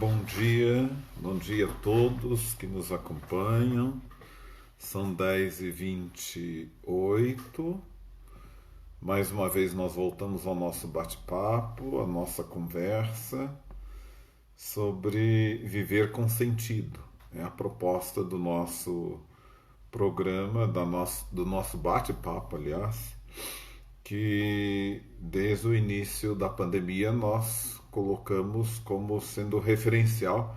Bom dia a todos que nos acompanham. São 10h28. Mais uma vez nós voltamos ao nosso bate-papo, à nossa conversa sobre viver com sentido. É a proposta do nosso programa, do nosso bate-papo, aliás, que desde o início da pandemia nós colocamos como sendo referencial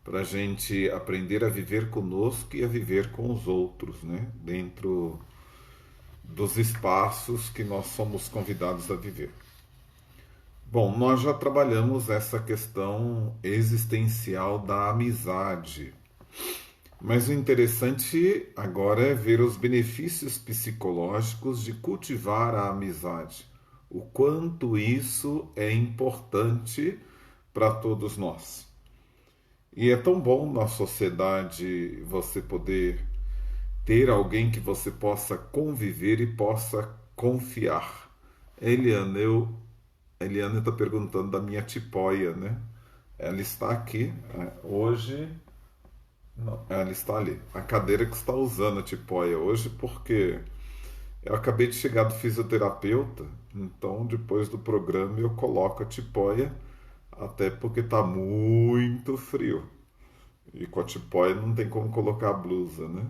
para a gente aprender a viver conosco e a viver com os outros, né? Dentro dos espaços que nós somos convidados a viver. Bom, nós já trabalhamos essa questão existencial da amizade, mas o interessante agora é ver os benefícios psicológicos de cultivar a amizade, o quanto isso é importante para todos nós. E é tão bom na sociedade você poder ter alguém que você possa conviver e possa confiar. A Eliana está perguntando da minha tipóia, né? Ela está aqui hoje. Não, ela está ali. A cadeira que está usando a tipóia hoje, porque eu acabei de chegar do fisioterapeuta, então depois do programa eu coloco a tipóia, até porque está muito frio. E com a tipóia não tem como colocar a blusa, né?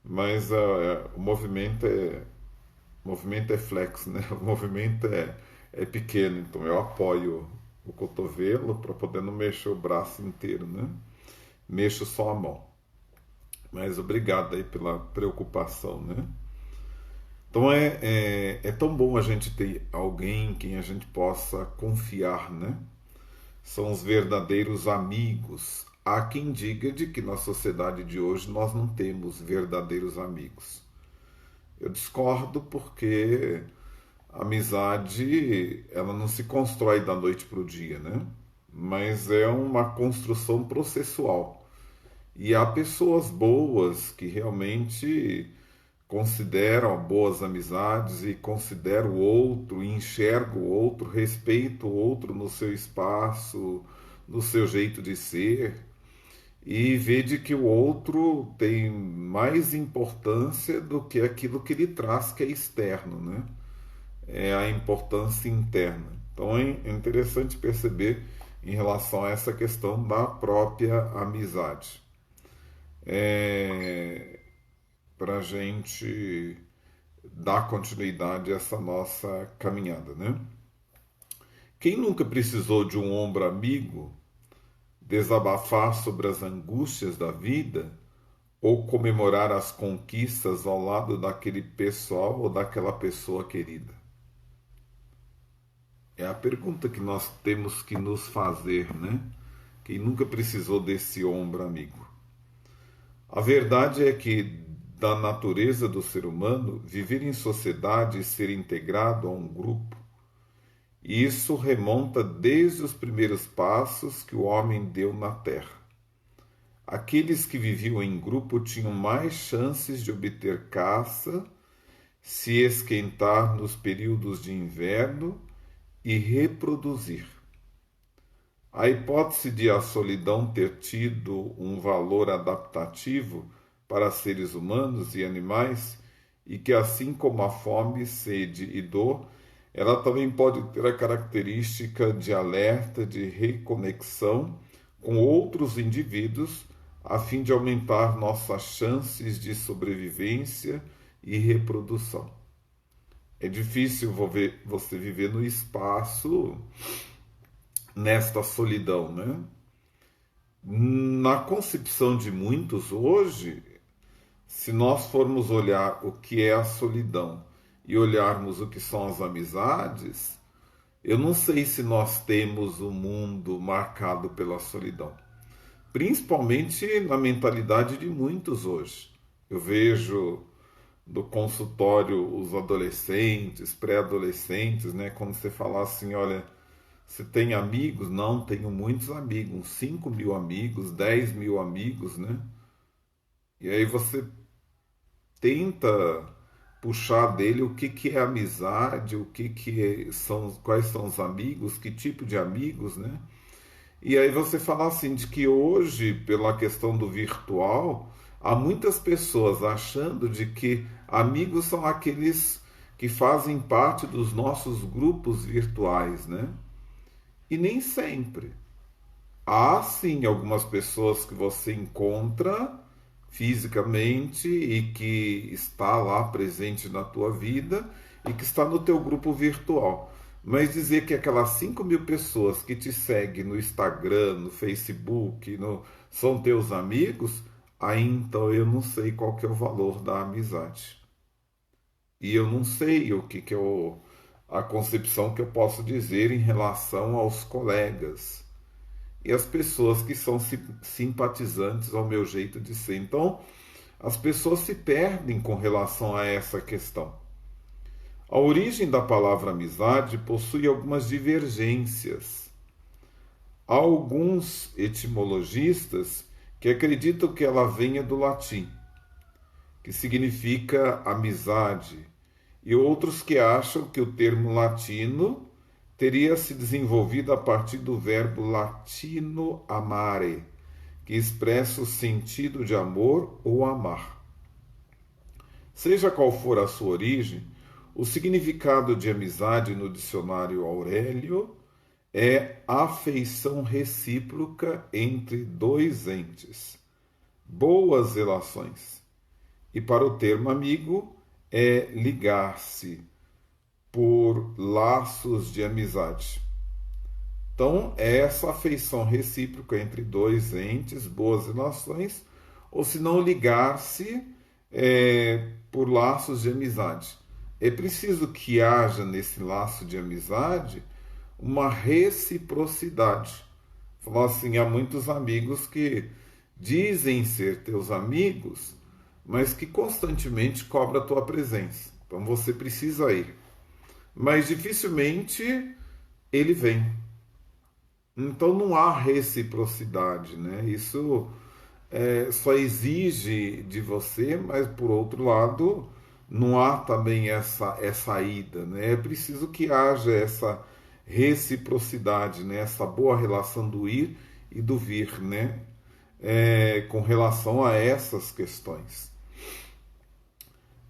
Mas o movimento é flex, né? O movimento é pequeno, então eu apoio o cotovelo para poder não mexer o braço inteiro, né? Mexo só a mão. Mas obrigado aí pela preocupação, né? Então é tão bom a gente ter alguém em quem a gente possa confiar, né? São os verdadeiros amigos. Há quem diga de que na sociedade de hoje nós não temos verdadeiros amigos. Eu discordo porque a amizade ela não se constrói da noite para o dia, né? Mas é uma construção processual. E há pessoas boas que realmente consideram boas amizades e consideram o outro, enxergam o outro, respeitam o outro no seu espaço, no seu jeito de ser, e vê de que o outro tem mais importância do que aquilo que ele traz, que é externo, né? É a importância interna. Então é interessante perceber em relação a essa questão da própria amizade. Para a gente dar continuidade a essa nossa caminhada, né? Quem nunca precisou de um ombro amigo desabafar sobre as angústias da vida ou comemorar as conquistas ao lado daquele pessoal ou daquela pessoa querida? É a pergunta que nós temos que nos fazer, né? Quem nunca precisou desse ombro amigo? A verdade é que, da natureza do ser humano, viver em sociedade e ser integrado a um grupo, e isso remonta desde os primeiros passos que o homem deu na Terra. Aqueles que viviam em grupo tinham mais chances de obter caça, se esquentar nos períodos de inverno e reproduzir. A hipótese de a solidão ter tido um valor adaptativo para seres humanos e animais, e que assim como a fome, sede e dor, ela também pode ter a característica de alerta, de reconexão com outros indivíduos, a fim de aumentar nossas chances de sobrevivência e reprodução. É difícil você viver no espaço nesta solidão, né? Na concepção de muitos hoje, se nós formos olhar o que é a solidão e olharmos o que são as amizades, eu não sei se nós temos um mundo marcado pela solidão. Principalmente na mentalidade de muitos hoje. Eu vejo do consultório os adolescentes, pré-adolescentes, né? Quando você fala assim, olha, você tem amigos? Não, tenho muitos amigos, uns 5 mil amigos, 10 mil amigos, né? E aí você tenta puxar dele o que é amizade, quais são os amigos, que tipo de amigos, né? E aí você fala assim, de que hoje, pela questão do virtual, há muitas pessoas achando de que amigos são aqueles que fazem parte dos nossos grupos virtuais, né? E nem sempre. Há sim algumas pessoas que você encontra fisicamente e que está lá presente na tua vida e que está no teu grupo virtual. Mas dizer que aquelas 5.000 pessoas que te seguem no Instagram, no Facebook, são teus amigos, aí então eu não sei qual que é o valor da amizade. E eu não sei o que, que é a concepção que eu posso dizer em relação aos colegas e as pessoas que são simpatizantes ao meu jeito de ser. Então, as pessoas se perdem com relação a essa questão. A origem da palavra amizade possui algumas divergências. Há alguns etimologistas que acreditam que ela venha do latim, que significa amizade, e outros que acham que o termo latino teria se desenvolvido a partir do verbo latino amare, que expressa o sentido de amor ou amar. Seja qual for a sua origem, o significado de amizade no dicionário Aurélio é afeição recíproca entre dois entes, boas relações. E para o termo amigo, é ligar-se por laços de amizade. Então, é essa afeição recíproca entre dois entes, boas relações, ou se não ligar-se por laços de amizade. É preciso que haja nesse laço de amizade uma reciprocidade. Falar assim, há muitos amigos que dizem ser teus amigos, mas que constantemente cobra a tua presença. Então você precisa ir. Mas dificilmente ele vem. Então não há reciprocidade, né? Isso só exige de você, mas por outro lado não há também essa ida, né? É preciso que haja essa reciprocidade, né? Essa boa relação do ir e do vir, né? Com relação a essas questões.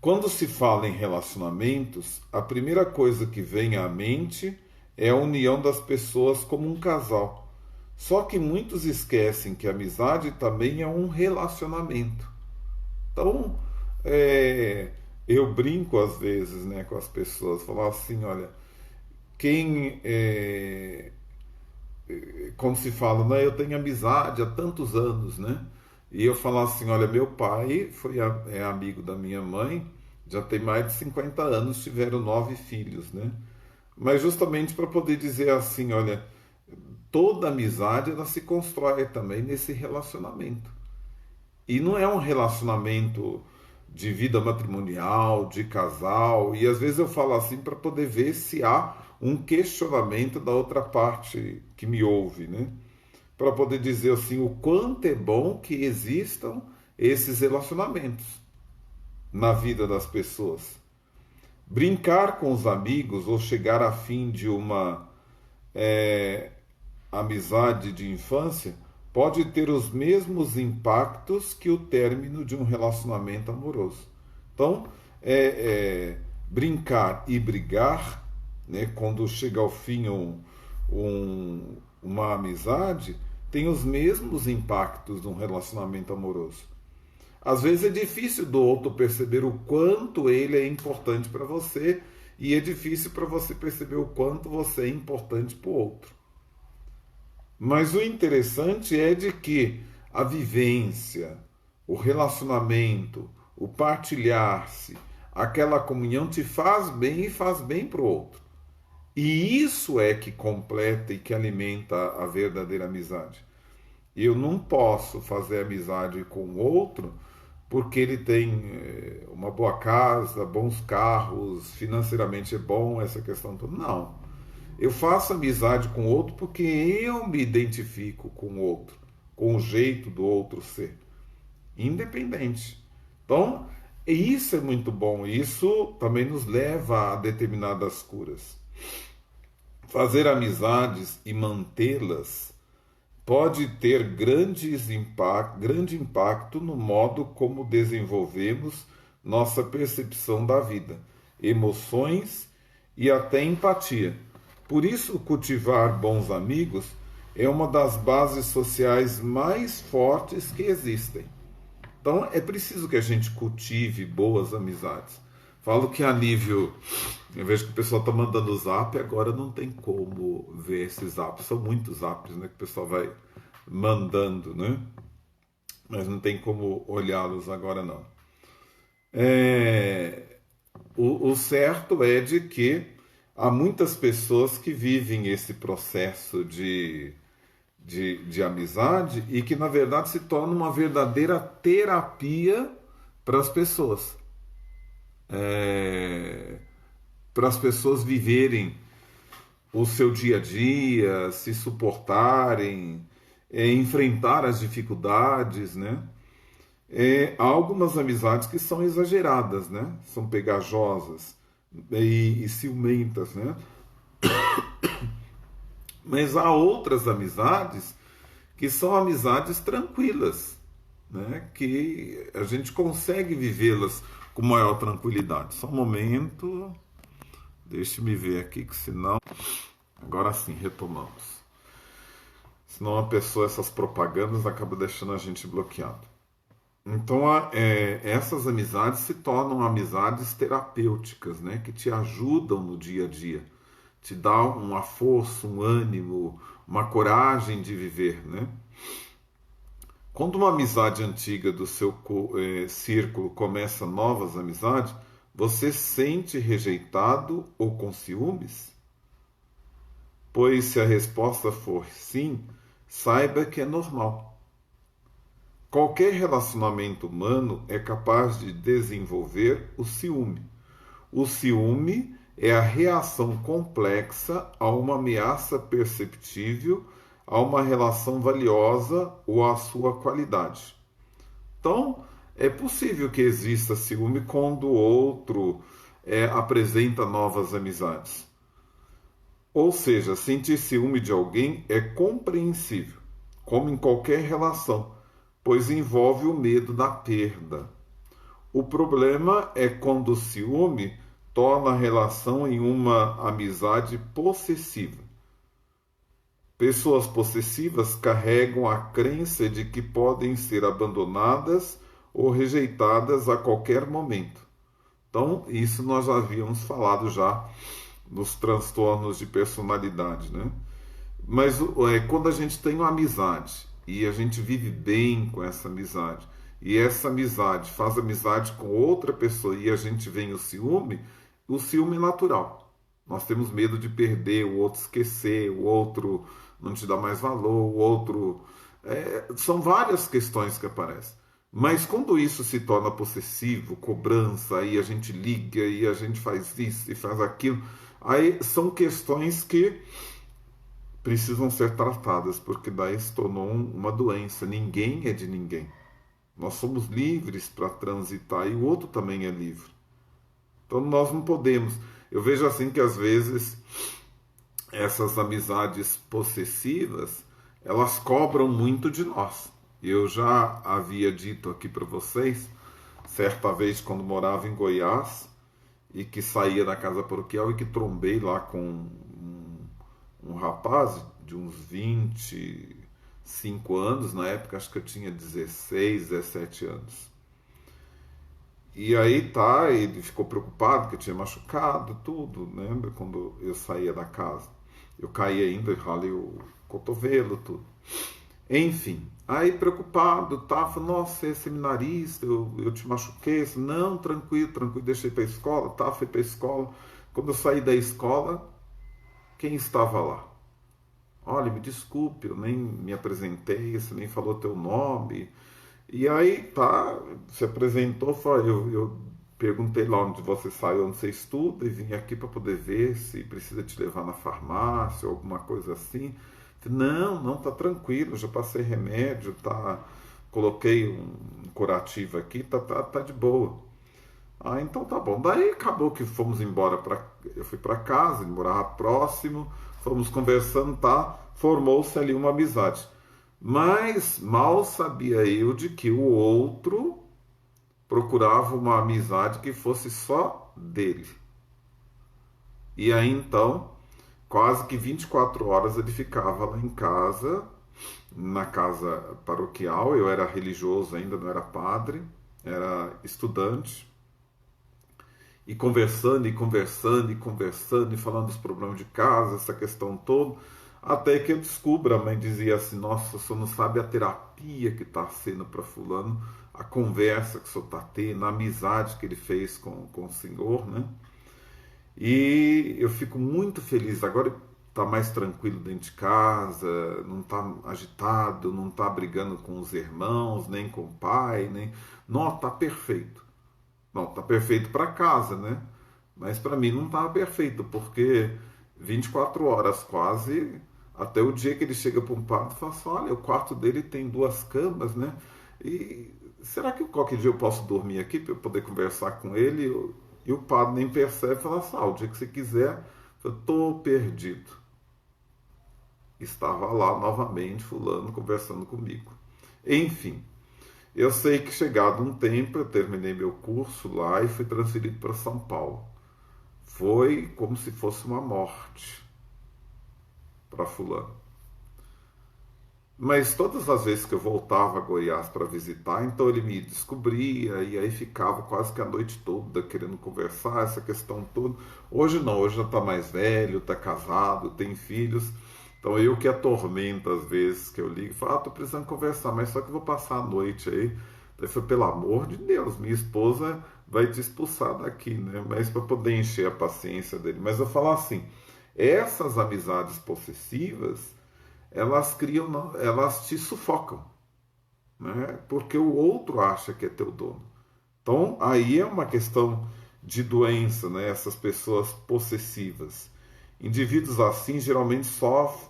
Quando se fala em relacionamentos, a primeira coisa que vem à mente é a união das pessoas como um casal. Só que muitos esquecem que a amizade também é um relacionamento. Então, eu brinco às vezes, né, com as pessoas, falar assim, olha, quando se fala, né, eu tenho amizade há tantos anos, né? E eu falar assim, olha, meu pai é amigo da minha mãe, já tem mais de 50 anos, tiveram 9 filhos, né? Mas justamente para poder dizer assim, olha, toda amizade ela se constrói também nesse relacionamento. E não é um relacionamento de vida matrimonial, de casal, e às vezes eu falo assim para poder ver se há um questionamento da outra parte que me ouve, né? Para poder dizer assim o quanto é bom que existam esses relacionamentos na vida das pessoas. Brincar com os amigos ou chegar a fim de uma amizade de infância pode ter os mesmos impactos que o término de um relacionamento amoroso. Então, brincar e brigar, né, quando chega ao fim uma amizade, tem os mesmos impactos de um relacionamento amoroso. Às vezes é difícil do outro perceber o quanto ele é importante para você e é difícil para você perceber o quanto você é importante para o outro. Mas o interessante é de que a vivência, o relacionamento, o partilhar-se, aquela comunhão te faz bem e faz bem para o outro. E isso é que completa e que alimenta a verdadeira amizade. Eu não posso fazer amizade com o outro porque ele tem uma boa casa, bons carros, financeiramente é bom, essa questão toda. Não. Eu faço amizade com o outro porque eu me identifico com o outro, com o jeito do outro ser, independente. Então, isso é muito bom. Isso também nos leva a determinadas curas. Fazer amizades e mantê-las pode ter grande impacto no modo como desenvolvemos nossa percepção da vida, emoções e até empatia. Por isso, cultivar bons amigos é uma das bases sociais mais fortes que existem. Então, é preciso que a gente cultive boas amizades. Falo que a nível. Eu vejo que o pessoal está mandando zap, agora não tem como ver esses zaps. São muitos zaps, né? Que o pessoal vai mandando, né? Mas não tem como olhá-los agora, não. O certo é de que há muitas pessoas que vivem esse processo de amizade e que, na verdade, se torna uma verdadeira terapia para as pessoas. Para as pessoas viverem o seu dia a dia, se suportarem, enfrentar as dificuldades, né? Há algumas amizades que são exageradas, né? São pegajosas e ciumentas, né? Mas há outras amizades que são amizades tranquilas, né? Que a gente consegue vivê-las com maior tranquilidade. Só um momento, deixe-me ver aqui, que senão... Agora sim, retomamos. Senão a pessoa, essas propagandas, acaba deixando a gente bloqueado. Então, essas amizades se tornam amizades terapêuticas, né? Que te ajudam no dia a dia, te dá uma força, um ânimo, uma coragem de viver, né? Quando uma amizade antiga do seu círculo começa novas amizades, você sente rejeitado ou com ciúmes? Pois se a resposta for sim, saiba que é normal. Qualquer relacionamento humano é capaz de desenvolver o ciúme. O ciúme é a reação complexa a uma ameaça perceptível, a uma relação valiosa ou à sua qualidade. Então, é possível que exista ciúme quando o outro apresenta novas amizades. Ou seja, sentir ciúme de alguém é compreensível, como em qualquer relação, pois envolve o medo da perda. O problema é quando o ciúme torna a relação em uma amizade possessiva. Pessoas possessivas carregam a crença de que podem ser abandonadas ou rejeitadas a qualquer momento. Então, isso nós já havíamos falado já nos transtornos de personalidade, né? Mas quando a gente tem uma amizade e a gente vive bem com essa amizade, e essa amizade faz amizade com outra pessoa e a gente vem o ciúme é natural. Nós temos medo de perder, o outro esquecer, o outro não te dá mais valor, o outro... são várias questões que aparecem. Mas quando isso se torna possessivo, cobrança, aí a gente liga, e a gente faz isso e faz aquilo, aí são questões que precisam ser tratadas, porque daí se tornou uma doença. Ninguém é de ninguém. Nós somos livres para transitar e o outro também é livre. Então nós não podemos. Eu vejo assim que às vezes essas amizades possessivas, elas cobram muito de nós. Eu já havia dito aqui para vocês, certa vez quando morava em Goiás e que saía da casa paroquial e que trombei lá com um rapaz de uns 25 anos, na época acho que eu tinha 16, 17 anos. E aí ele ficou preocupado que eu tinha machucado tudo, lembra? Quando eu saía da casa. Eu caí ainda e ralei o cotovelo, tudo. Enfim, aí preocupado, falando, nossa, você é seminarista, eu te machuquei. Não, tranquilo, deixei para a escola, fui para a escola. Quando eu saí da escola, quem estava lá? Olha, me desculpe, eu nem me apresentei, você nem falou teu nome. E aí, se apresentou, eu perguntei lá onde você saiu, onde você estuda, e vim aqui para poder ver se precisa te levar na farmácia, ou alguma coisa assim. Não, tá tranquilo, já passei remédio, coloquei um curativo aqui, tá de boa. Então tá bom. Daí acabou que fomos embora, eu fui para casa, ele morava próximo, fomos conversando, formou-se ali uma amizade. Mas mal sabia eu de que o outro procurava uma amizade que fosse só dele. E aí então, quase que 24 horas ele ficava lá em casa, na casa paroquial. Eu era religioso ainda, não era padre, era estudante. E conversando, e conversando, e conversando, e falando dos problemas de casa, essa questão toda, até que eu descubro, a mãe dizia assim, nossa, o senhor não sabe a terapia que está sendo para fulano, a conversa que o senhor está tendo, a amizade que ele fez com o senhor, né? E eu fico muito feliz, agora está mais tranquilo dentro de casa, não está agitado, não está brigando com os irmãos, nem com o pai, nem... Não, está perfeito. Não, tá perfeito para casa, né? Mas para mim não estava perfeito, porque 24 horas quase, até o dia que ele chega para um padre e fala assim, olha, o quarto dele tem 2 camas, né? E será que qualquer dia eu posso dormir aqui para eu poder conversar com ele? E o padre nem percebe e fala assim, o dia que você quiser, eu estou perdido. Estava lá novamente fulano conversando comigo. Enfim, eu sei que chegado um tempo, eu terminei meu curso lá e fui transferido para São Paulo. Foi como se fosse uma morte para fulano. Mas todas as vezes que eu voltava a Goiás para visitar, então ele me descobria e aí ficava quase que a noite toda querendo conversar, essa questão toda. Hoje não, hoje já está mais velho, está casado, tem filhos. Então eu que atormento às vezes que eu ligo e falo, tô precisando conversar, mas só que eu vou passar a noite aí. Daí foi, pelo amor de Deus, minha esposa vai te expulsar daqui, né? Mas para poder encher a paciência dele. Mas eu falo assim, essas amizades possessivas, elas criam, elas te sufocam, né? Porque o outro acha que é teu dono. Então aí é uma questão de doença, né? Essas pessoas possessivas. Indivíduos assim geralmente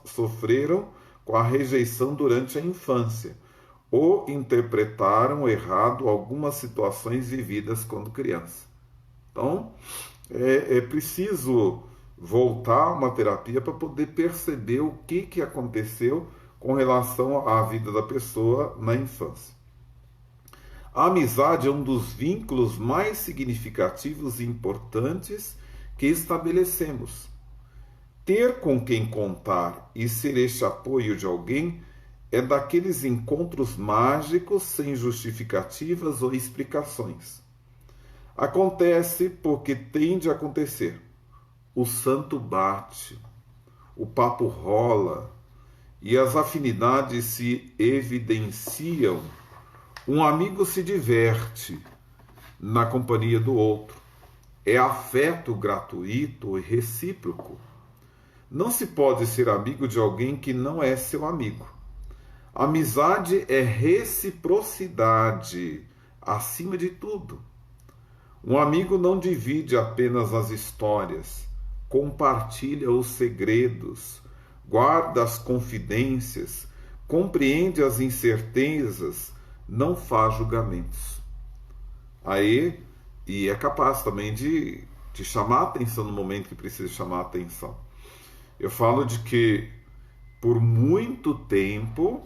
sofreram com a rejeição durante a infância ou interpretaram errado algumas situações vividas quando criança. Então, é preciso voltar a uma terapia para poder perceber o que aconteceu com relação à vida da pessoa na infância. A amizade é um dos vínculos mais significativos e importantes que estabelecemos. Ter com quem contar e ser este apoio de alguém é daqueles encontros mágicos sem justificativas ou explicações. Acontece porque tem de acontecer. O santo bate, o papo rola e as afinidades se evidenciam. Um amigo se diverte na companhia do outro. É afeto gratuito e recíproco. Não se pode ser amigo de alguém que não é seu amigo. Amizade é reciprocidade, acima de tudo. Um amigo não divide apenas as histórias, compartilha os segredos, guarda as confidências, compreende as incertezas, não faz julgamentos. Aí, e é capaz também de chamar a atenção no momento que precisa chamar a atenção. Eu falo de que, por muito tempo,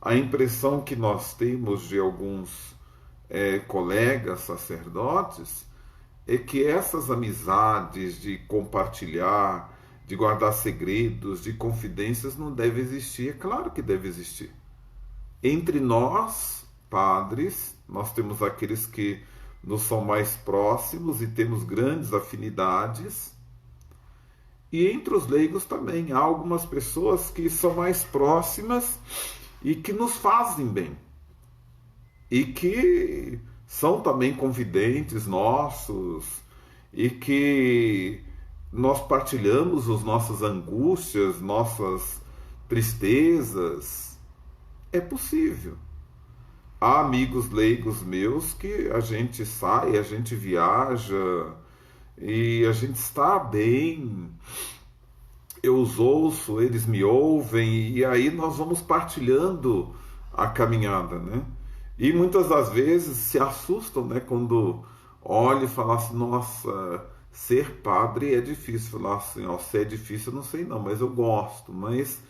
a impressão que nós temos de alguns colegas sacerdotes é que essas amizades de compartilhar, de guardar segredos, de confidências não devem existir. É claro que deve existir. Entre nós, padres, nós temos aqueles que nos são mais próximos e temos grandes afinidades. E entre os leigos também há algumas pessoas que são mais próximas e que nos fazem bem. E que são também confidentes nossos e que nós partilhamos as nossas angústias, nossas tristezas. É possível. Há amigos leigos meus que a gente sai, a gente viaja e a gente está bem, eu os ouço, eles me ouvem, e aí nós vamos partilhando a caminhada, né? E muitas das vezes se assustam, né, quando olham e falam assim, nossa, ser padre é difícil. Falar assim, ó, se é difícil eu não sei não, mas eu gosto. Mas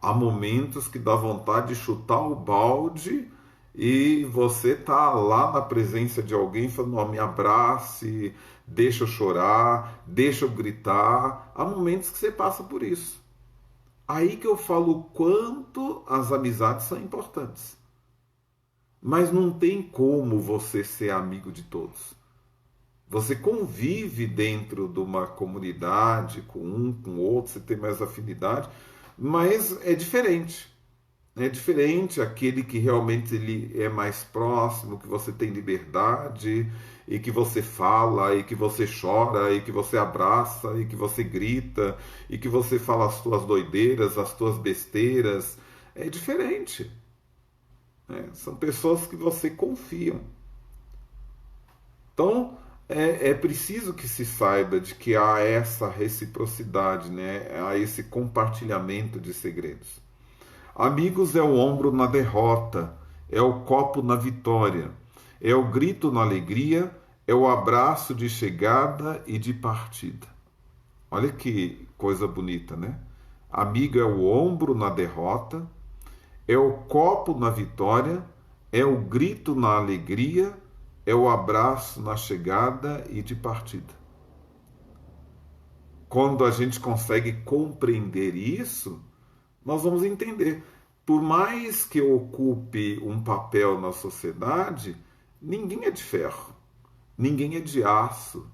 Há momentos que dá vontade de chutar o balde e você tá lá na presença de alguém falando, ó, me abrace, deixa eu chorar, deixa eu gritar. Há momentos que você passa por isso. Aí que eu falo o quanto as amizades são importantes. Mas não tem como você ser amigo de todos. Você convive dentro de uma comunidade, com o outro, você tem mais afinidade, mas é diferente. É diferente aquele que realmente ele é mais próximo, que você tem liberdade, e que você fala, e que você chora, e que você abraça, e que você grita, e que você fala as tuas doideiras, as tuas besteiras. É diferente. Né? São pessoas que você confia. Então, é preciso que se saiba de que há essa reciprocidade, né? Há esse compartilhamento de segredos. Amigos é o ombro na derrota, é o copo na vitória, é o grito na alegria, é o abraço de chegada e de partida. Olha que coisa bonita, né? Amigo é o ombro na derrota, é o copo na vitória, é o grito na alegria, é o abraço na chegada e de partida. Quando a gente consegue compreender isso, nós vamos entender. Por mais que eu ocupe um papel na sociedade, ninguém é de ferro, ninguém é de aço.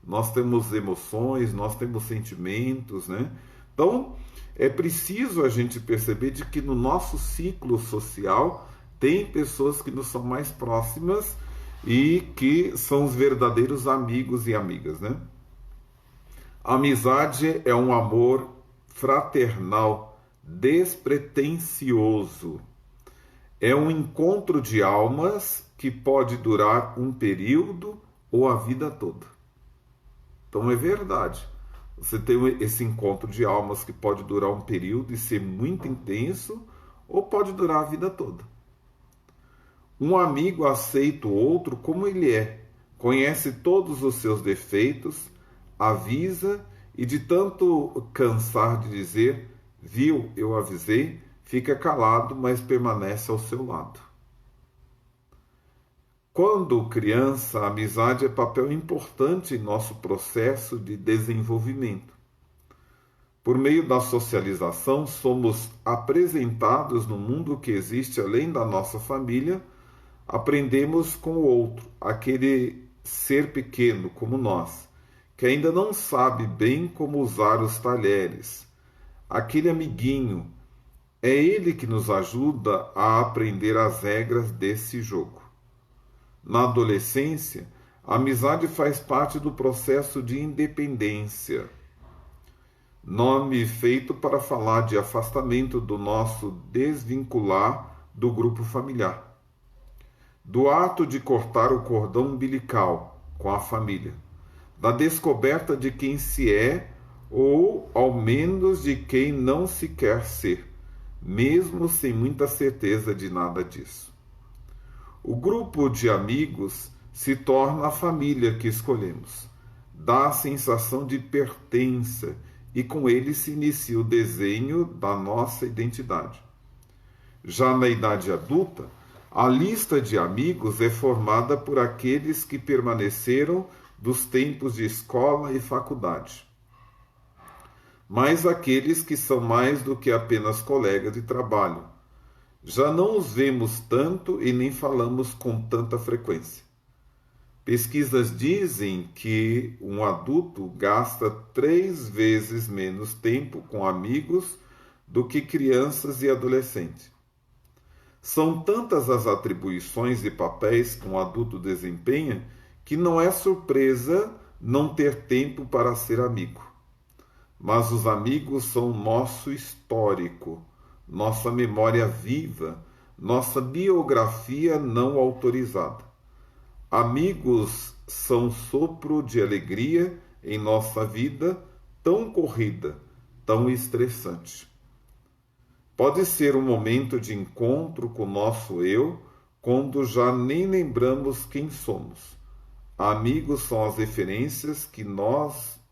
Nós temos emoções, nós temos sentimentos, né? Então, é preciso a gente perceber de que no nosso ciclo social tem pessoas que nos são mais próximas e que são os verdadeiros amigos e amigas, né? A amizade é um amor fraternal, despretensioso. É um encontro de almas que pode durar um período ou a vida toda. Então é verdade. Você tem esse encontro de almas que pode durar um período e ser muito intenso, ou pode durar a vida toda. Um amigo aceita o outro como ele é, conhece todos os seus defeitos, avisa e de tanto cansar de dizer, viu, eu avisei, fica calado, mas permanece ao seu lado. Quando criança, a amizade é papel importante em nosso processo de desenvolvimento. Por meio da socialização, somos apresentados no mundo que existe além da nossa família, aprendemos com o outro, aquele ser pequeno como nós, que ainda não sabe bem como usar os talheres. Aquele amiguinho, é ele que nos ajuda a aprender as regras desse jogo. Na adolescência, a amizade faz parte do processo de independência. Nome feito para falar de afastamento do nosso desvincular do grupo familiar. Do ato de cortar o cordão umbilical com a família. Da descoberta de quem se é ou, ao menos, de quem não se quer ser, mesmo sem muita certeza de nada disso. O grupo de amigos se torna a família que escolhemos. Dá a sensação de pertença e com ele se inicia o desenho da nossa identidade. Já na idade adulta, a lista de amigos é formada por aqueles que permaneceram dos tempos de escola e faculdade, mas aqueles que são mais do que apenas colegas de trabalho. Já não os vemos tanto e nem falamos com tanta frequência. Pesquisas dizem que um adulto gasta 3 vezes menos tempo com amigos do que crianças e adolescentes. São tantas as atribuições e papéis que um adulto desempenha que não é surpresa não ter tempo para ser amigo. Mas os amigos são nosso histórico, nossa memória viva, nossa biografia não autorizada. Amigos são sopro de alegria em nossa vida tão corrida, tão estressante. Pode ser um momento de encontro com o nosso eu, quando já nem lembramos quem somos. Amigos são as referências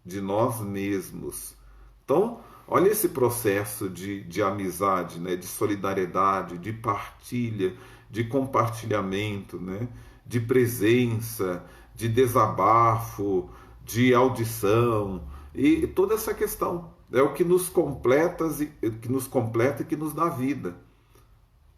de nós mesmos. Então, Olha esse processo de amizade, né? De solidariedade, de partilha, de compartilhamento, né? De presença, de desabafo, de audição, e toda essa questão é o que nos completa e que nos dá vida.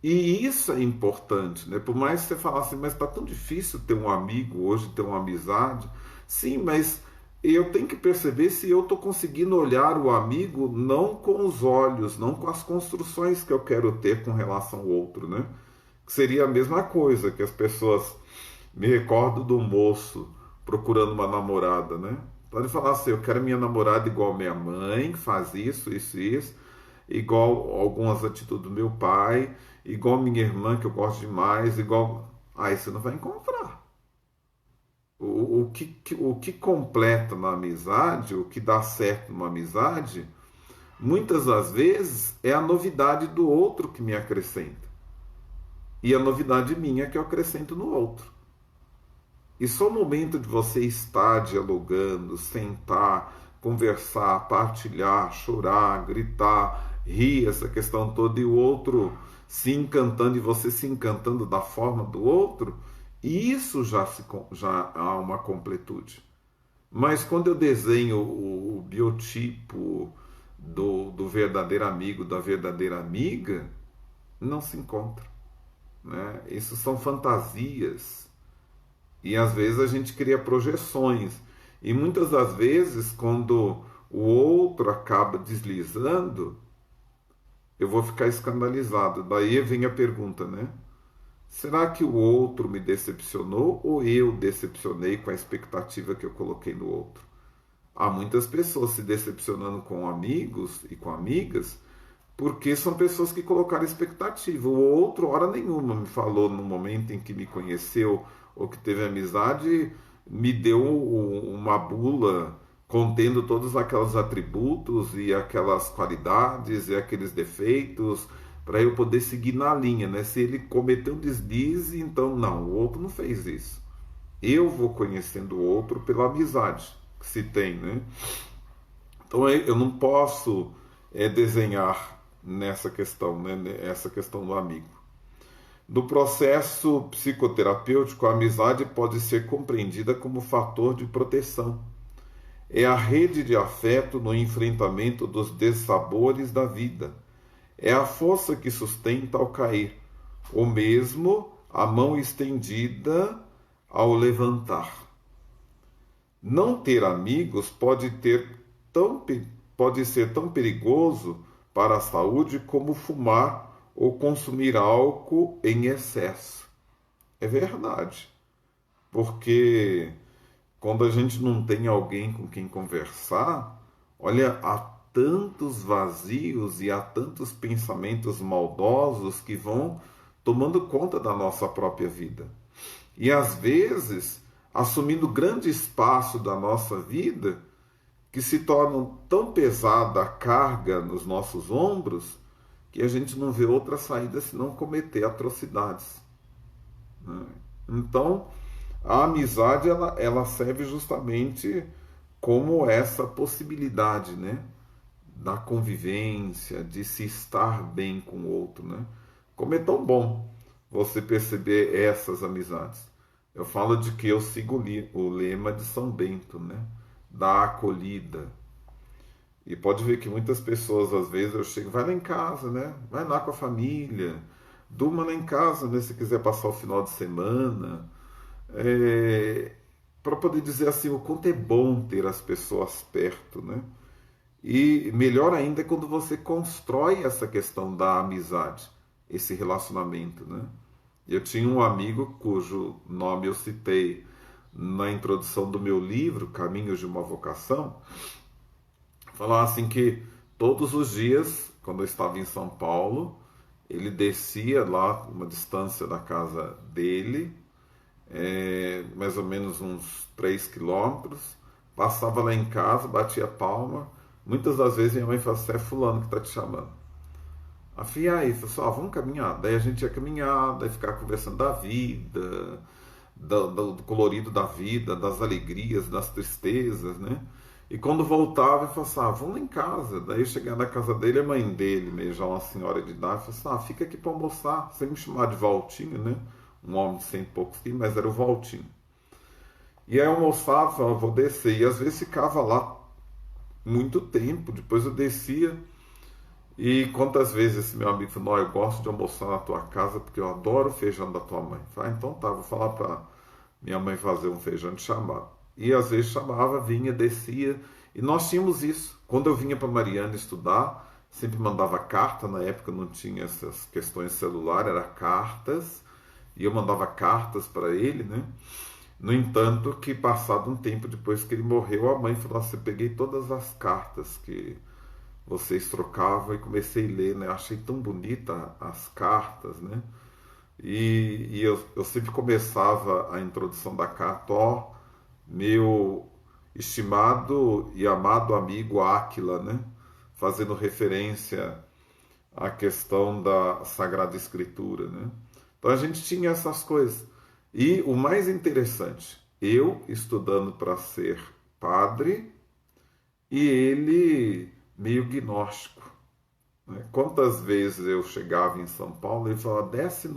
E isso é importante, né? Por mais que você falasse, mas está tão difícil ter um amigo hoje, ter uma amizade. Sim, mas eu tenho que perceber se eu estou conseguindo olhar o amigo não com os olhos, não com as construções que eu quero ter com relação ao outro, né? Que seria a mesma coisa que as pessoas... Me recordo do moço procurando uma namorada, né? Pode falar assim, eu quero minha namorada igual minha mãe, que faz isso, isso e isso, igual algumas atitudes do meu pai, igual minha irmã, que eu gosto demais, igual... Aí você não vai encontrar. O que completa na amizade, o que dá certo numa amizade, muitas das vezes é a novidade do outro que me acrescenta. E a novidade minha que eu acrescento no outro. E só o momento de você estar dialogando, sentar, conversar, partilhar, chorar, gritar, rir, essa questão toda, e o outro se encantando e você se encantando da forma do outro, isso já há uma completude. Mas quando eu desenho o biotipo do verdadeiro amigo, da verdadeira amiga, não se encontra, né? Isso são fantasias. E às vezes a gente cria projeções. E muitas das vezes, quando o outro acaba deslizando, eu vou ficar escandalizado. Daí vem a pergunta, né? Será que o outro me decepcionou ou eu decepcionei com a expectativa que eu coloquei no outro? Há muitas pessoas se decepcionando com amigos e com amigas porque são pessoas que colocaram expectativa. O outro, hora nenhuma, me falou no momento em que me conheceu ou que teve amizade, me deu uma bula contendo todos aqueles atributos e aquelas qualidades e aqueles defeitos para eu poder seguir na linha, né? Se ele cometeu um deslize, então não, o outro não fez isso. Eu vou conhecendo o outro pela amizade que se tem, né? Então eu não posso desenhar nessa questão, né? Essa questão do amigo. No processo psicoterapêutico, a amizade pode ser compreendida como fator de proteção. É a rede de afeto no enfrentamento dos dessabores da vida. É a força que sustenta ao cair, ou mesmo a mão estendida ao levantar. Não ter amigos pode ser tão perigoso para a saúde como fumar ou consumir álcool em excesso. É verdade, porque quando a gente não tem alguém com quem conversar, olha, há tantos vazios e há tantos pensamentos maldosos que vão tomando conta da nossa própria vida. E às vezes, assumindo grande espaço da nossa vida, que se tornam tão pesada a carga nos nossos ombros, que a gente não vê outra saída senão cometer atrocidades. Então, a amizade ela serve justamente como essa possibilidade, né, da convivência, de se estar bem com o outro, né? Como é tão bom você perceber essas amizades. Eu falo de que eu sigo o lema de São Bento, né, da acolhida. E pode ver que muitas pessoas, às vezes, eu chego, vai lá em casa, né? Vai lá com a família, durma lá em casa, né? Se quiser passar o final de semana. Para poder dizer assim, o quanto é bom ter as pessoas perto, né? E melhor ainda é quando você constrói essa questão da amizade, esse relacionamento, né? Eu tinha um amigo cujo nome eu citei na introdução do meu livro, Caminhos de uma Vocação, falar assim que todos os dias, quando eu estava em São Paulo, ele descia lá uma distância da casa dele, mais ou menos uns 3 quilômetros, passava lá em casa, batia palma, muitas das vezes minha mãe falava assim, é fulano que está te chamando. A filha aí, falou vamos caminhar. Daí a gente ia caminhar, daí ficar conversando da vida, do colorido da vida, das alegrias, das tristezas, né? E quando voltava, eu falava assim, vamos lá em casa. Daí eu cheguei na casa dele, a mãe dele, meio já uma senhora de idade, falou assim, fica aqui para almoçar. Você me chamar de Valtinho, né? Um homem de 100 e poucos quilos, mas era o Valtinho. E aí eu almoçava, falava, vou descer. E às vezes ficava lá muito tempo, depois eu descia. E quantas vezes esse meu amigo falou, eu gosto de almoçar na tua casa porque eu adoro o feijão da tua mãe. Eu falei, então tá, vou falar para minha mãe fazer um feijão de chamar. E às vezes chamava, vinha, descia. E nós tínhamos isso. Quando eu vinha para Mariana estudar, sempre mandava carta. Na época não tinha essas questões celular, era cartas. E eu mandava cartas para ele, né? No entanto, que passado um tempo depois que ele morreu, a mãe falou assim, eu peguei todas as cartas que vocês trocavam e comecei a ler, né? Achei tão bonita as cartas, né? E eu sempre começava a introdução da carta, meu estimado e amado amigo Áquila, né? Fazendo referência à questão da Sagrada Escritura, né? Então a gente tinha essas coisas. E o mais interessante, eu estudando para ser padre e ele meio gnóstico. Né? Quantas vezes eu chegava em São Paulo e ele falava, desce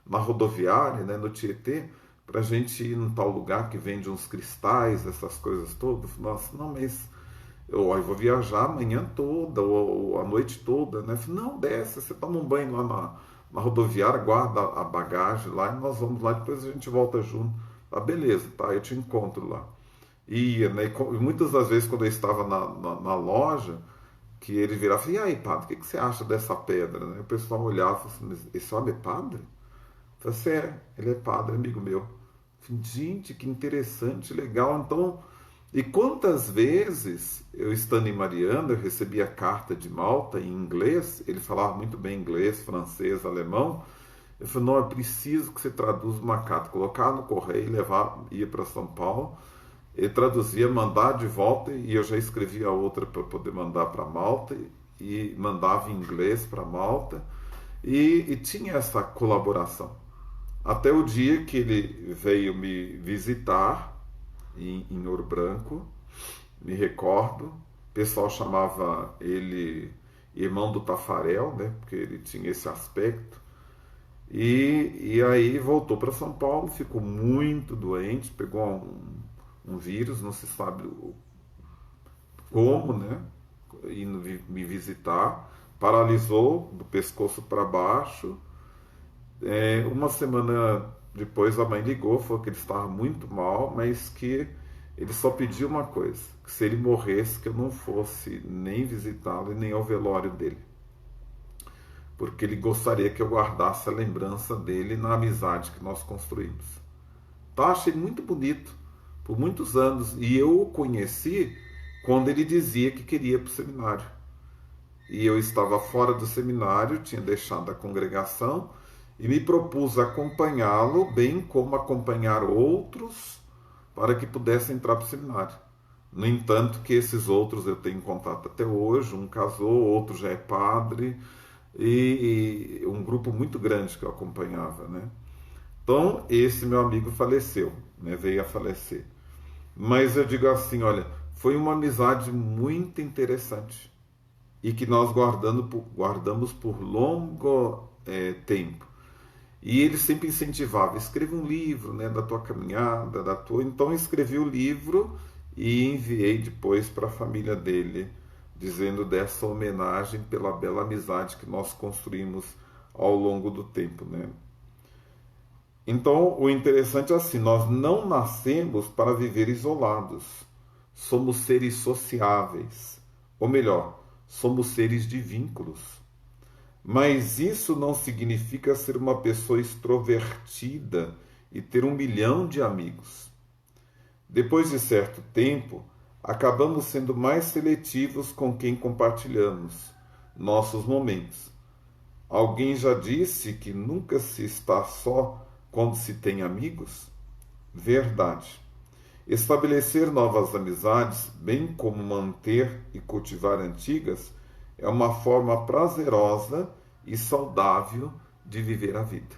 na rodoviária, né, no Tietê, para a gente ir num tal lugar que vende uns cristais, essas coisas todas. Eu falei, nossa, não, mas eu vou viajar a manhã toda, ou a noite toda. Né? Eu falei, não, desce, você toma um banho lá na rodoviária, guarda a bagagem lá e nós vamos lá, depois a gente volta junto. Ah, beleza, tá, eu te encontro lá. Ia, né? E muitas das vezes quando eu estava na loja, que ele virava e falava, e aí, padre, o que você acha dessa pedra? Né? O pessoal olhava e falava assim, mas esse homem é padre? Eu falei assim, ele é padre, amigo meu. Eu falei, gente, que interessante, legal. Então, e quantas vezes eu estando em Mariana, eu recebia carta de Malta em inglês, ele falava muito bem inglês, francês, alemão. Eu falei, não, é preciso que você traduza uma carta, colocar no correio, levar, ia para São Paulo. Ele traduzia, mandar de volta e eu já escrevia outra para poder mandar para Malta e mandava em inglês para Malta e tinha essa colaboração. Até o dia que ele veio me visitar em Ouro Branco, me recordo, o pessoal chamava ele irmão do Tafarel, né, porque ele tinha esse aspecto. E aí voltou para São Paulo, ficou muito doente, pegou um vírus, não se sabe como, né? Indo me visitar, paralisou do pescoço para baixo. Uma semana depois a mãe ligou, falou que ele estava muito mal, mas que ele só pediu uma coisa, que se ele morresse que eu não fosse nem visitá-lo e nem ao velório dele. Porque ele gostaria que eu guardasse a lembrança dele na amizade que nós construímos. Então achei muito bonito por muitos anos. E eu o conheci quando ele dizia que queria ir para o seminário. E eu estava fora do seminário, tinha deixado a congregação e me propus acompanhá-lo, bem como acompanhar outros para que pudessem entrar para o seminário. No entanto, que esses outros eu tenho contato até hoje, um casou, outro já é padre, e um grupo muito grande que eu acompanhava, né? Então, esse meu amigo faleceu, né? Veio a falecer. Mas eu digo assim, olha, foi uma amizade muito interessante e que nós guardamos por longo tempo. E ele sempre incentivava, escreva um livro, né, da tua caminhada, da tua... Então eu escrevi o livro e enviei depois para a família dele, dizendo dessa homenagem pela bela amizade que nós construímos ao longo do tempo, né? Então, o interessante é assim, nós não nascemos para viver isolados. Somos seres sociáveis. Ou melhor, somos seres de vínculos. Mas isso não significa ser uma pessoa extrovertida e ter 1 milhão de amigos. Depois de certo tempo, acabamos sendo mais seletivos com quem compartilhamos nossos momentos. Alguém já disse que nunca se está só quando se tem amigos? Verdade. Estabelecer novas amizades, bem como manter e cultivar antigas, é uma forma prazerosa e saudável de viver a vida.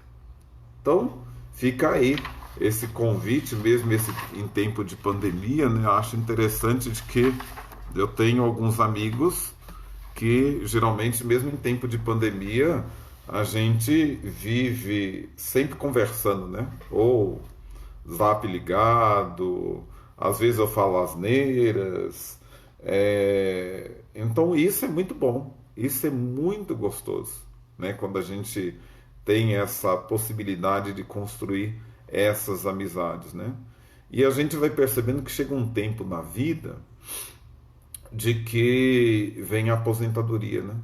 Então, fica aí esse convite, mesmo em tempo de pandemia, né? Eu acho interessante de que eu tenho alguns amigos que geralmente, mesmo em tempo de pandemia, a gente vive sempre conversando, né? Ou zap ligado, às vezes eu falo asneiras. Então isso é muito bom, isso é muito gostoso, né? Quando a gente tem essa possibilidade de construir essas amizades, né? E a gente vai percebendo que chega um tempo na vida de que vem a aposentadoria, né?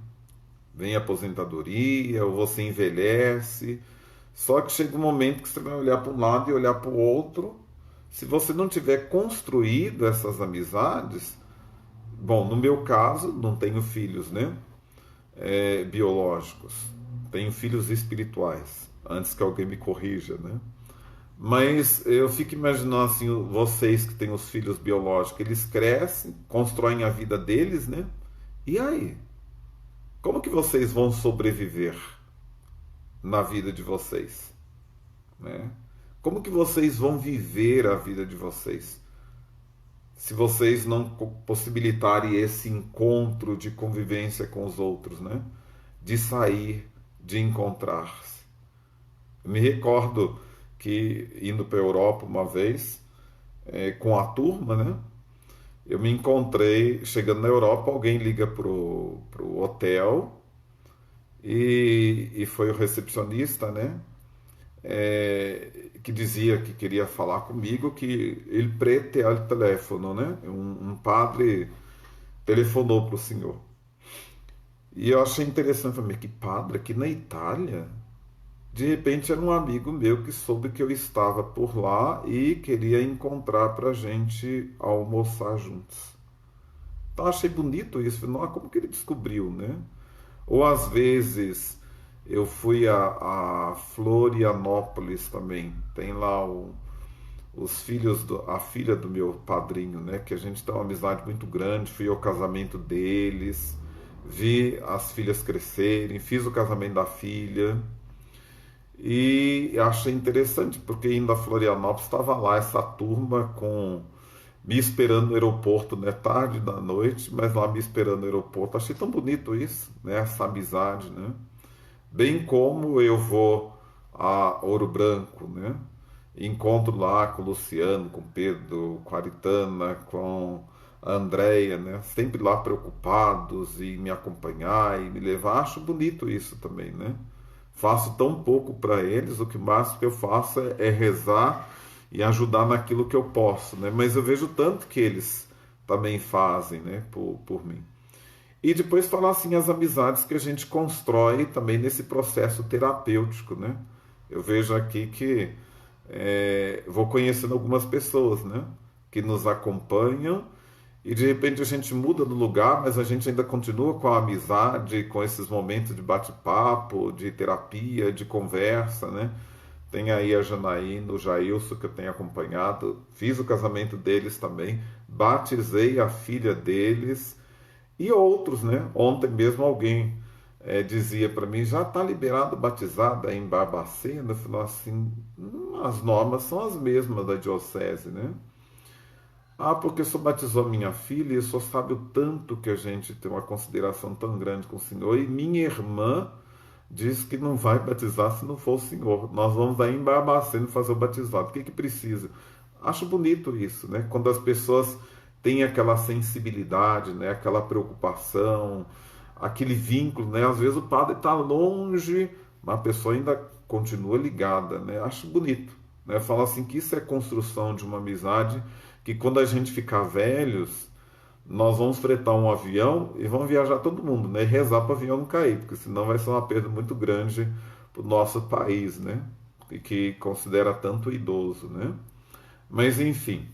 Vem a aposentadoria, ou você envelhece, só que chega um momento que você vai olhar para um lado e olhar para o outro. Se você não tiver construído essas amizades, bom, no meu caso, não tenho filhos, né? Biológicos, tenho filhos espirituais, antes que alguém me corrija, né? Mas eu fico imaginando assim, vocês que têm os filhos biológicos, eles crescem, constroem a vida deles, né? E aí? Como que vocês vão sobreviver na vida de vocês, né? Como que vocês vão viver a vida de vocês se vocês não possibilitarem esse encontro de convivência com os outros, né? De sair, de encontrar-se. Eu me recordo que indo para a Europa uma vez, com a turma, né? Eu me encontrei, chegando na Europa, alguém liga pro hotel e foi o recepcionista, né? Que dizia que queria falar comigo, que ele prete al telefono, né? Um padre telefonou para o senhor. E eu achei interessante, falei, que padre aqui na Itália? De repente era um amigo meu que soube que eu estava por lá e queria encontrar para a gente almoçar juntos. Então achei bonito isso, falei, nossa, como que ele descobriu, né? Ou às vezes eu fui a Florianópolis também, tem lá os filhos, a filha do meu padrinho, né? Que a gente tem uma amizade muito grande, fui ao casamento deles, vi as filhas crescerem, fiz o casamento da filha. E achei interessante, porque indo a Florianópolis estava lá essa turma me esperando no aeroporto, né, tarde da noite, mas lá me esperando no aeroporto. Achei tão bonito isso, né, essa amizade, né? Bem como eu vou a Ouro Branco, né? Encontro lá com o Luciano, com o Pedro, com a Aritana, com a Andréia, né? Sempre lá preocupados em me acompanhar e me levar. Acho bonito isso também, né? Faço tão pouco para eles, o que mais que eu faço é rezar e ajudar naquilo que eu posso, né? Mas eu vejo tanto que eles também fazem, né, por mim. E depois falar assim as amizades que a gente constrói também nesse processo terapêutico, né? Eu vejo aqui que vou conhecendo algumas pessoas, né, que nos acompanham e de repente a gente muda do lugar, mas a gente ainda continua com a amizade, com esses momentos de bate-papo, de terapia, de conversa, né? Tem aí a Janaína, o Jailson, que eu tenho acompanhado, fiz o casamento deles também, batizei a filha deles e outros, né? Ontem mesmo alguém dizia para mim, já está liberado batizado em Barbacena? Eu falei assim, as normas são as mesmas da diocese, né? Ah, porque o senhor batizou minha filha e o senhor sabe o tanto que a gente tem uma consideração tão grande com o senhor. E minha irmã diz que não vai batizar se não for o senhor. Nós vamos aí em Barbacena fazer o batizado. O que precisa? Acho bonito isso, né? Quando as pessoas têm aquela sensibilidade, né? Aquela preocupação, aquele vínculo, né? Às vezes o padre está longe, mas a pessoa ainda continua ligada, né? Acho bonito, né? Fala assim que isso é construção de uma amizade que quando a gente ficar velhos, nós vamos fretar um avião e vamos viajar todo mundo, né? E rezar para o avião não cair, porque senão vai ser uma perda muito grande para o nosso país, né? E que considera tanto idoso, né? Mas enfim,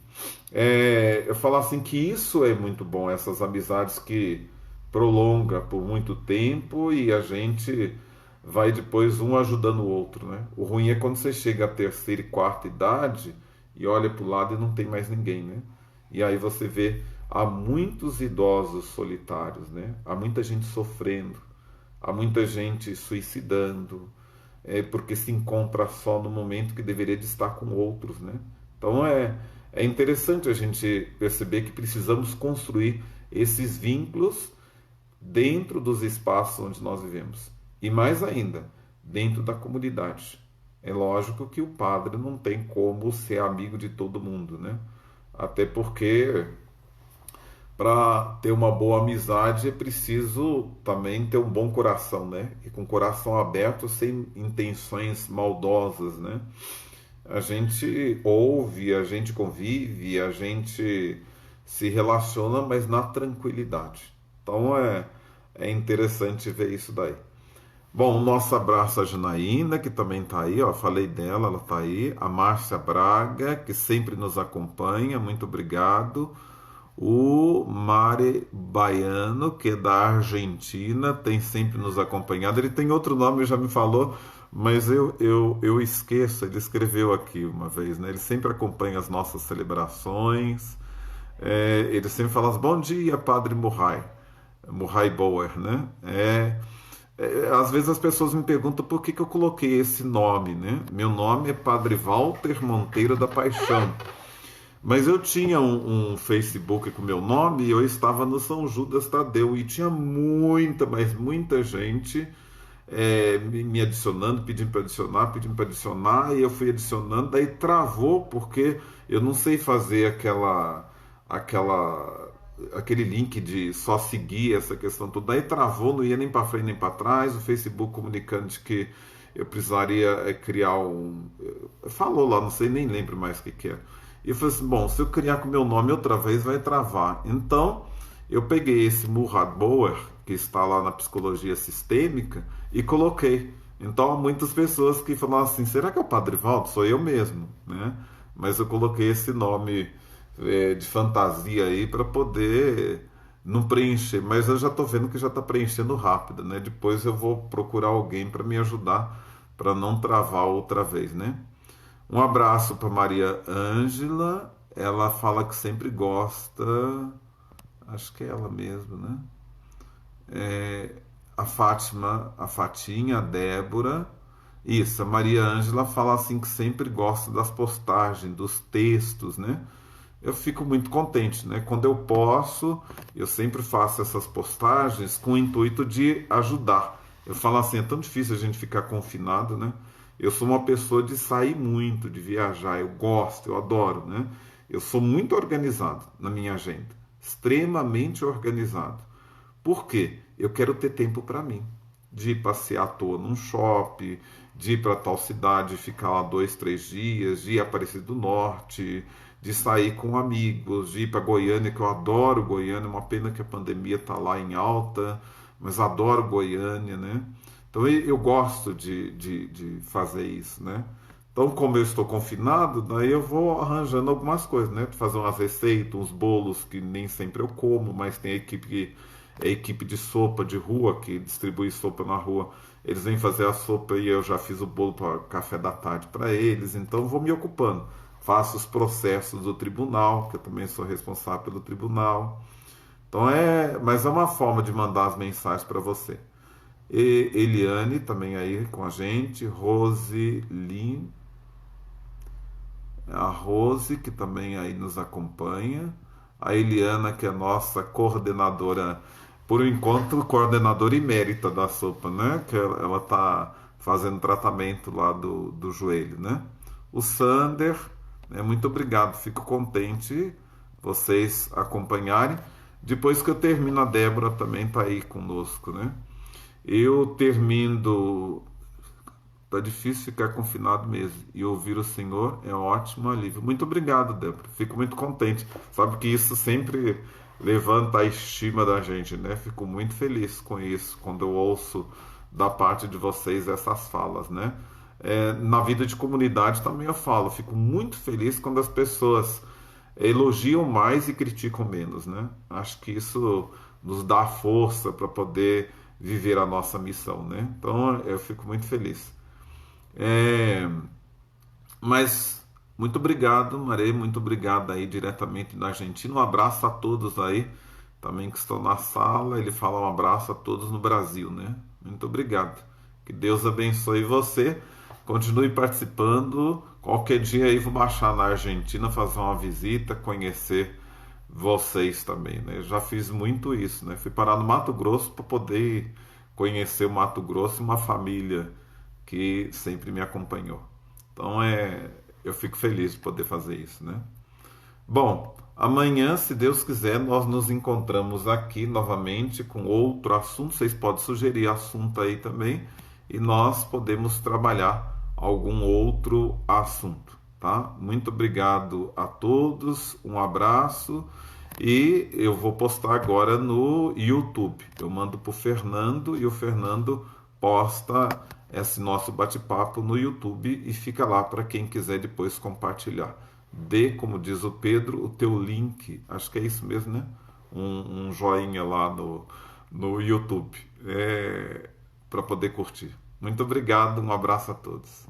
eu falo assim que isso é muito bom, essas amizades que prolonga por muito tempo e a gente vai depois um ajudando o outro, né? O ruim é quando você chega à terceira e quarta idade e olha para o lado e não tem mais ninguém, né? E aí você vê, há muitos idosos solitários, né? Há muita gente sofrendo, há muita gente suicidando, porque se encontra só no momento que deveria de estar com outros, né? Então é interessante a gente perceber que precisamos construir esses vínculos dentro dos espaços onde nós vivemos. E mais ainda, dentro da comunidade. É lógico que o padre não tem como ser amigo de todo mundo, né? Até porque para ter uma boa amizade é preciso também ter um bom coração, né? E com o coração aberto, sem intenções maldosas, né? A gente ouve, a gente convive, a gente se relaciona, mas na tranquilidade. Então é interessante ver isso daí. Bom, nosso abraço à Janaína, que também está aí, ó, falei dela, ela está aí. A Márcia Braga, que sempre nos acompanha, muito obrigado. O Mare Baiano, que é da Argentina, tem sempre nos acompanhado. Ele tem outro nome, já me falou, mas eu esqueço. Ele escreveu aqui uma vez, né? Ele sempre acompanha as nossas celebrações. Ele sempre fala assim, bom dia, Padre Murray. Murray Boer, né? Às vezes as pessoas me perguntam por que eu coloquei esse nome, né? Meu nome é Padre Walter Monteiro da Paixão. Mas eu tinha um Facebook com meu nome e eu estava no São Judas Tadeu e tinha muita, mas muita gente me adicionando, pedindo para adicionar, e eu fui adicionando, daí travou porque eu não sei fazer aquele link de só seguir essa questão toda, daí travou, não ia nem para frente nem para trás, o Facebook comunicando de que eu precisaria criar falou lá, não sei, nem lembro mais o que é. E eu falei assim, bom, se eu criar com o meu nome outra vez vai travar. Então, eu peguei esse Murat Boer, que está lá na psicologia sistêmica, e coloquei. Então, há muitas pessoas que falam assim, será que é o Padre Valdo? Sou eu mesmo, né? Mas eu coloquei esse nome de fantasia aí para poder não preencher. Mas eu já estou vendo que já está preenchendo rápido, né? Depois eu vou procurar alguém para me ajudar, para não travar outra vez, né? Um abraço para Maria Ângela. Ela fala que sempre gosta. Acho que é ela mesma, né? A Fátima, a Fatinha, a Débora. Isso, a Maria Ângela fala assim que sempre gosta das postagens, dos textos, né? Eu fico muito contente, né? Quando eu posso, eu sempre faço essas postagens com o intuito de ajudar. Eu falo assim, é tão difícil a gente ficar confinado, né? Eu sou uma pessoa de sair muito, de viajar, eu gosto, eu adoro, né? Eu sou muito organizado na minha agenda, extremamente organizado. Por quê? Eu quero ter tempo para mim, de ir passear à toa num shopping, de ir para tal cidade, ficar lá 2, 3 dias, de ir a Aparecida do Norte, de sair com amigos, de ir para Goiânia, que eu adoro Goiânia, uma pena que a pandemia está lá em alta, mas adoro Goiânia, né? Então eu gosto de fazer isso, né? Então, como eu estou confinado, daí eu vou arranjando algumas coisas, né? Fazer umas receitas, uns bolos que nem sempre eu como, mas tem a equipe de sopa de rua que distribui sopa na rua. Eles vêm fazer a sopa e eu já fiz o bolo para café da tarde para eles, então vou me ocupando. Faço os processos do tribunal, que eu também sou responsável pelo tribunal. Então mas é uma forma de mandar as mensagens para você. E Eliane também aí com a gente, a Rose que também aí nos acompanha, a Eliana que é nossa coordenadora, por enquanto coordenadora emérita da sopa, né? Que ela tá fazendo tratamento lá do joelho, né? O Sander, né? Muito obrigado, fico contente vocês acompanharem. Depois que eu termino, a Débora também tá aí conosco, né? Eu termino. Tá difícil ficar confinado mesmo. E ouvir o Senhor é um ótimo alívio. Muito obrigado, Débora. Fico muito contente. Sabe que isso sempre levanta a estima da gente, né? Fico muito feliz com isso, quando eu ouço da parte de vocês essas falas, né? Na vida de comunidade também eu falo. Fico muito feliz quando as pessoas elogiam mais e criticam menos, né? Acho que isso nos dá força para poder viver a nossa missão, né? Então eu fico muito feliz. Mas muito obrigado, Marei, muito obrigado aí diretamente da Argentina. Um abraço a todos aí também que estão na sala. Ele fala um abraço a todos no Brasil, né? Muito obrigado. Que Deus abençoe você. Continue participando. Qualquer dia aí vou baixar na Argentina, fazer uma visita, conhecer vocês também, né? Eu já fiz muito isso, né? Fui parar no Mato Grosso para poder conhecer o Mato Grosso e uma família que sempre me acompanhou. Então eu fico feliz de poder fazer isso, né? Bom, amanhã, se Deus quiser, nós nos encontramos aqui novamente com outro assunto. Vocês podem sugerir assunto aí também e nós podemos trabalhar algum outro assunto, tá? Muito obrigado a todos, um abraço e eu vou postar agora no YouTube. Eu mando para o Fernando e o Fernando posta esse nosso bate-papo no YouTube e fica lá para quem quiser depois compartilhar. Dê, como diz o Pedro, o teu link, acho que é isso mesmo, né? Um joinha lá no YouTube, para poder curtir. Muito obrigado, um abraço a todos.